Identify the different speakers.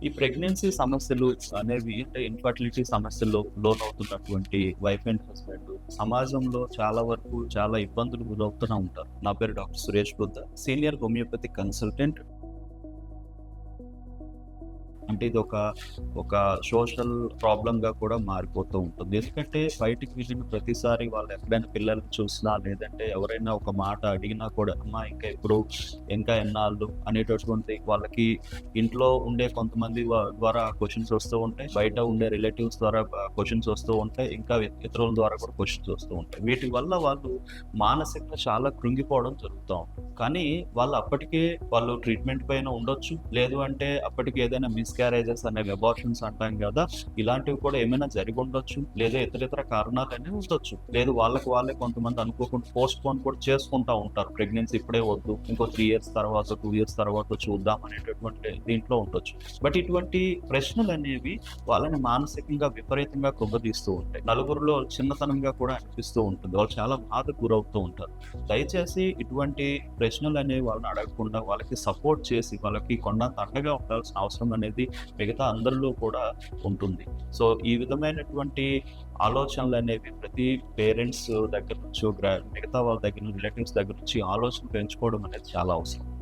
Speaker 1: ఈ ప్రెగ్నెన్సీ సమస్యలు అనేవి అంటే ఇన్ఫర్టిలిటీ సమస్యల్లో లోనవుతున్నటువంటి వైఫ్ అండ్ హస్బెండ్ సమాజంలో చాలా వరకు చాలా ఇబ్బందులు గురవుతూనే ఉంటారు. నా పేరు doctor Suresh Buddha, senior homeopathy consultant. అంటే ఇది ఒక సోషల్ ప్రాబ్లమ్‌గా కూడా మారిపోతూ ఉంటుంది. ఎందుకంటే బయటికి వెళ్ళిన ప్రతిసారి వాళ్ళు ఎక్కడైనా పిల్లల్ని చూసినా, లేదంటే ఎవరైనా ఒక మాట అడిగినా కూడా, అమ్మా ఇంకా ఎప్పుడు, ఇంకా ఎన్నాళ్ళు అనేటటువంటి వాళ్ళకి ఇంట్లో ఉండే కొంతమంది ద్వారా క్వెషన్స్ వస్తూ ఉంటాయి. బయట ఉండే రిలేటివ్స్ ద్వారా క్వెషన్స్ వస్తూ ఉంటాయి. ఇంకా ఇతరుల ద్వారా కూడా క్వెషన్స్ వస్తూ ఉంటాయి. వీటి వల్ల వాళ్ళు మానసికంగా చాలా కృంగిపోవడం జరుగుతా ఉంటుంది. కానీ అప్పటికే వాళ్ళు ట్రీట్మెంట్ పైన ఉండొచ్చు. లేదు అంటే అప్పటికి ఏదైనా మిస్‌క్యారేజెస్ అనేవి, అబార్షన్స్ అంటాం కదా! ఇలాంటివి కూడా ఏమైనా జరిగి ఉండొచ్చు. లేదా ఇతరితర కారణాలనేవి ఉండొచ్చు. లేదు వాళ్ళకి వాళ్ళే కొంతమంది అనుకోకుండా పోస్ట్‌పోన్ కూడా చేసుకుంటా ఉంటారు. ప్రెగ్నెన్సీ ఇప్పుడే వద్దు. ఇంకో 3 ఇయర్స్ తర్వాత, 2 ఇయర్స్ తర్వాత చూద్దాం అనేటటువంటి దీంట్లో ఉండొచ్చు. బట్ ఇటువంటి ప్రశ్నలనేవి వాళ్ళని మానసికంగా విపరీతంగా కృంగదీస్తూ ఉంటాయి. నలుగురిలో చిన్నతనంగా కూడా అనిపిస్తూ ఉంటుంది. వాళ్ళు చాలా బాధకు గురవుతూ ఉంటారు. దయచేసి ఇటువంటి ప్రశ్నలనేవి వాళ్ళని అడగకుండా వాళ్ళకి సపోర్ట్ చేసి, వాళ్ళకి కొండంత అండగా ఉండాల్సిన అవసరం అనేది మిగతా అందరిలో కూడా ఉంటుంది. సో, ఈ విధమైనటువంటి ఆలోచనలనేవి ప్రతి పేరెంట్స్ దగ్గర నుంచి, మిగతా వాళ్ళ దగ్గర నుంచి, రిలేటివ్స్ దగ్గర నుంచి ఆలోచన పెంచుకోవడం అనేది చాలా అవసరం.